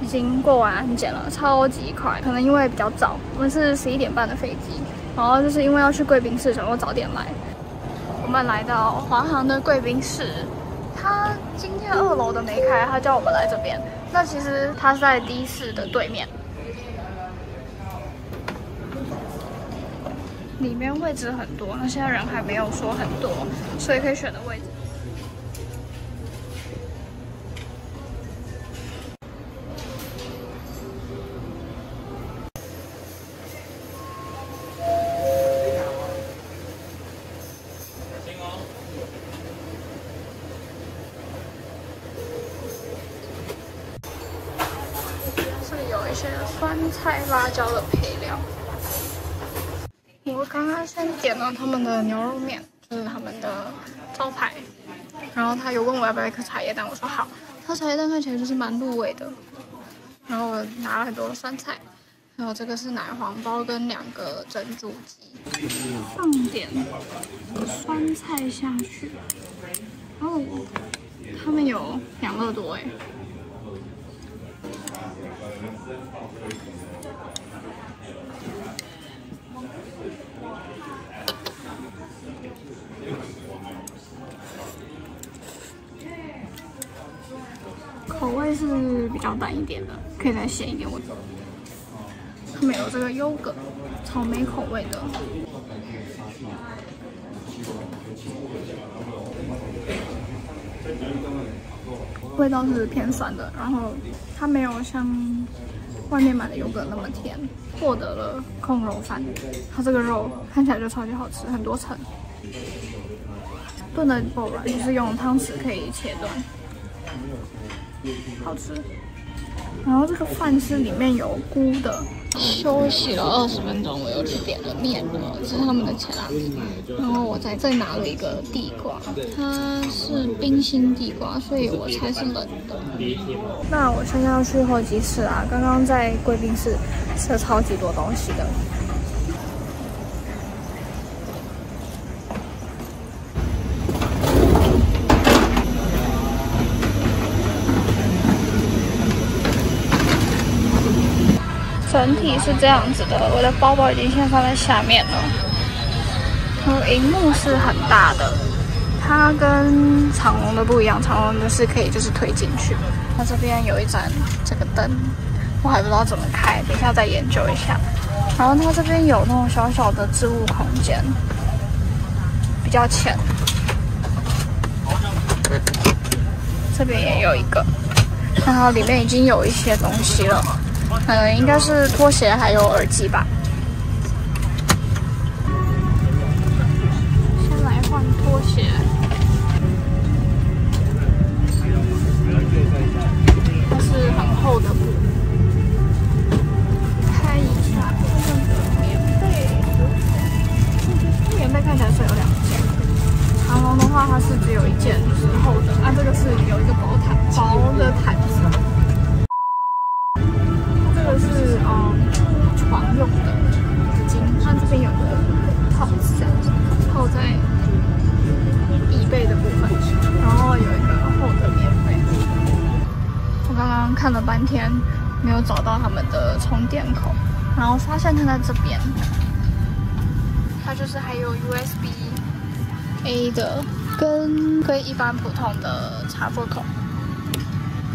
已经过完安检了，超级快。可能因为比较早，我们是11点半的飞机，然后就是因为要去贵宾室，想说早点来。我们来到华航的贵宾室，他今天2楼的没开，他叫我们来这边。那其实他是在D室的对面。 里面位置很多，那现在人还没有说很多，所以可以选的位置。这里有一些酸菜、辣椒的配料。 我刚刚先点了他们的牛肉面，就是他们的招牌。然后他有问我要不要一颗茶叶蛋，我说好。他茶叶蛋看起来就是蛮入味的。然后我拿了很多的酸菜，还有这个是奶黄包跟2个珍珠鸡，放点酸菜下去。哦，他们有养乐多哎。 口味是比较淡一点的，可以再咸一点。我他们有这个优格，草莓口味的。味道是偏酸的，然后它没有像外面买的优格那么甜。获得了控肉饭，它这个肉看起来就超级好吃，很多层，炖的够软，就是用汤匙可以切断。 好吃，然后这个饭是里面有菇的。休息了20分钟，我又去点了面了，这是他们的切拉米。然后我再拿了一个地瓜，它是冰心地瓜，所以我猜是冷的。那我现在要去候机室啊，刚刚在贵宾室吃了超级多东西的。 整体是这样子的，我的包包已经先放在下面了。然后荧幕是很大的，它跟长荣的不一样，长荣的是可以就是推进去。它这边有一盏这个灯，我还不知道怎么开，等一下再研究一下。然后它这边有那种小小的置物空间，比较浅。这边也有一个，然后里面已经有一些东西了。 应该是拖鞋还有耳机吧。先来换拖鞋。它是很厚的布。开一下这个棉被，棉被看起来是有2件。长绒的话，它是只有1件，就是厚的。啊，这个是有一个薄的毯子。 这是床用的纸巾，它这边有个套子，这样子套在椅背的部分，然后有一个厚的棉被。我刚刚看了半天，没有找到他们的充电口，然后发现它在这边，它就是还有 USB-A 的跟一般普通的插座口，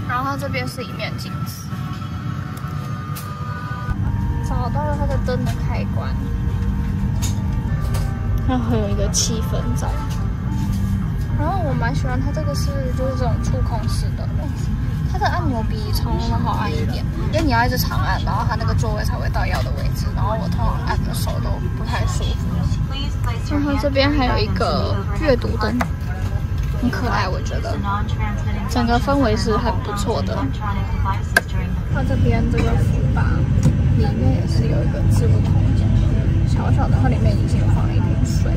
然后它这边是一面镜子。 找到了它的灯的开关，然后有一个气氛在。然后我蛮喜欢它这个是就是这种触控式的，它的按钮比长荣的好按一点，因为你要一直长按，然后它那个座位才会到要的位置。然后我通常按的手都不太舒服。然后这边还有一个阅读灯，很可爱，我觉得整个氛围是很不错的。它这边这个扶把。 里面也是有一个置物空间，小小的，它里面已经有放了一瓶水。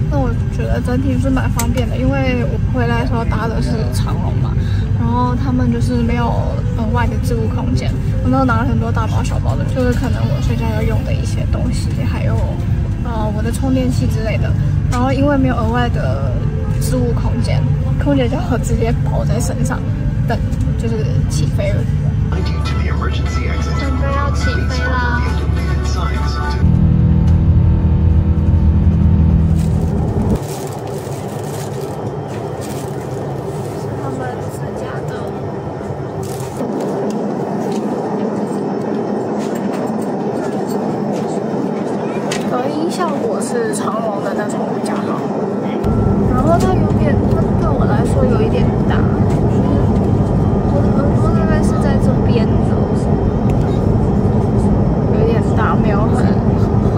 那我觉得整体是蛮方便的，因为我回来的时候搭的是长荣嘛，然后他们就是没有额外的置物空间，我那拿了很多大包小包的，就是可能我睡觉要用的一些东西，还有我的充电器之类的。然后因为没有额外的置物空间，空姐叫我直接包在身上。等，就是起飞了。准备要起飞啦！是他们自家的。隔音效果是长隆的那种比较好，然后它有点，它对我来说有一点大，我的耳朵大概是在这边的，有点大，没有很合。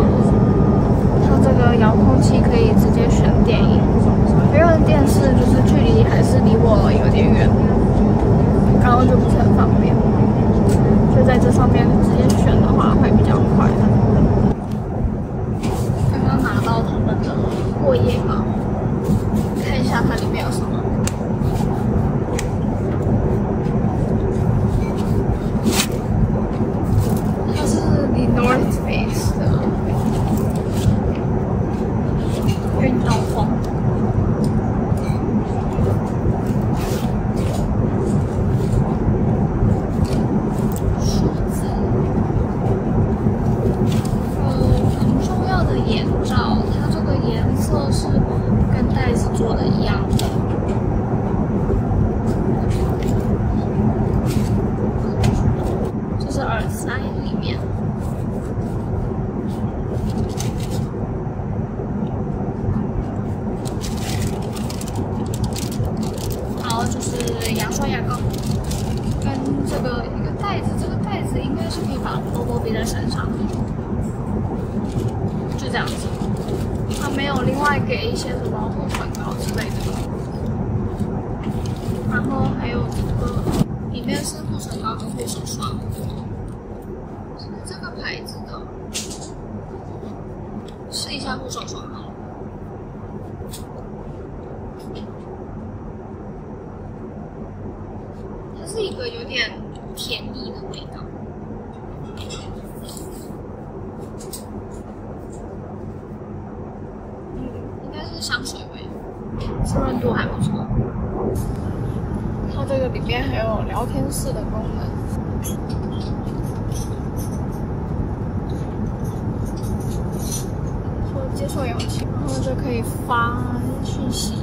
它这个遥控器可以直接选电影，因为电视就是距离还是离我有点远，然后就不是很方便，就在这上面直接选的话会比较快的。拿到他们的过夜包，看一下它里面有什么。它是 The North Face 的运动风。眼罩，它这个颜色是跟袋子做的一样的。这是耳塞里面。然后就是牙刷、牙膏，跟这个一个袋子，这个袋子应该是可以把包包背在身上。就这样子，它没有另外给一些什么护唇膏之类的。然后还有这个，里面是护唇膏跟护手霜，是这个牌子的。试一下护手霜好了。它是一个有点甜腻的味道。香水味，滋润度还不错。它这个里面还有聊天室的功能，说接受邀请，然后就可以发讯息。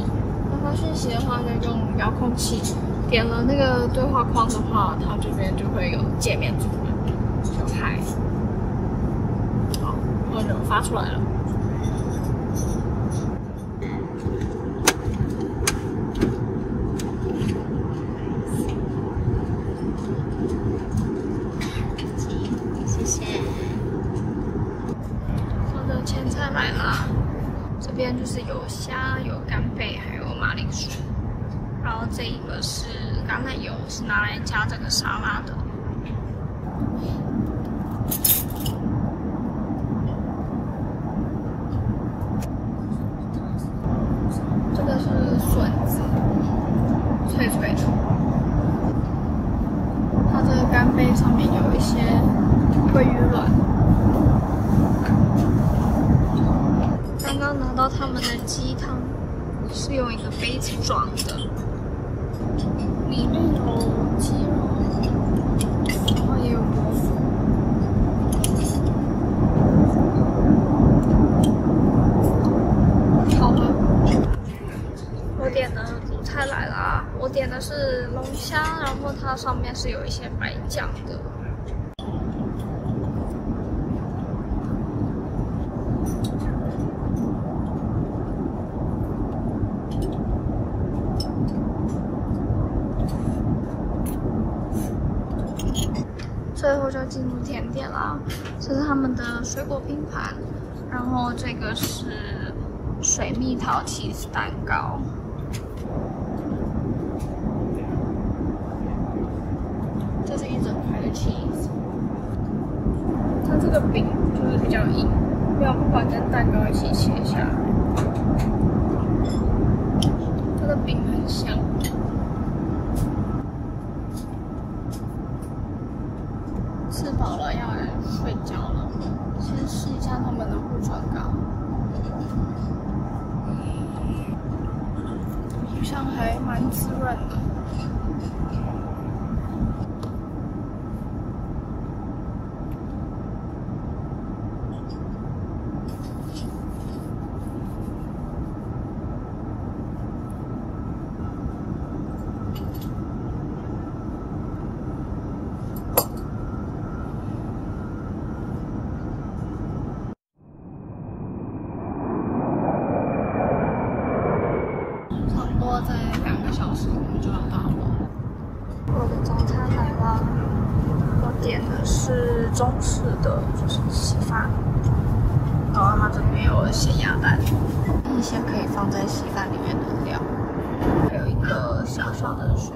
那发讯息的话，就用遥控器，点了那个对话框的话，它这边就会有界面出来，就嗨，好，然后就发出来了。前菜来啦，这边就是有虾、有干贝，还有马铃薯。然后这一个是橄榄油，是拿来加这个沙拉的。这个是笋子，脆脆的。它这个干贝上面有一些鲑鱼卵。刚刚拿到他们的鸡汤，是用一个杯子装的，里面有鸡肉，然后也有蘑菇。好喝。我点的主菜来啦，我点的是龙虾，然后它上面是有一些白酱的。最后就进入甜点啦，这是他们的水果拼盘，然后这个是水蜜桃起司蛋糕，这是一整排的 cheese。它这个饼就是比较硬，不要不把跟蛋糕一起切下来。它的饼很香。吃饱了要来睡觉了，先试一下他们的护唇膏，好像还蛮滋润的。在2个小时我们就要到了。我的早餐来了，我点的是中式的，就是稀饭，然后它这里面有咸鸭蛋，一些可以放在稀饭里面的料，还有一个小小的水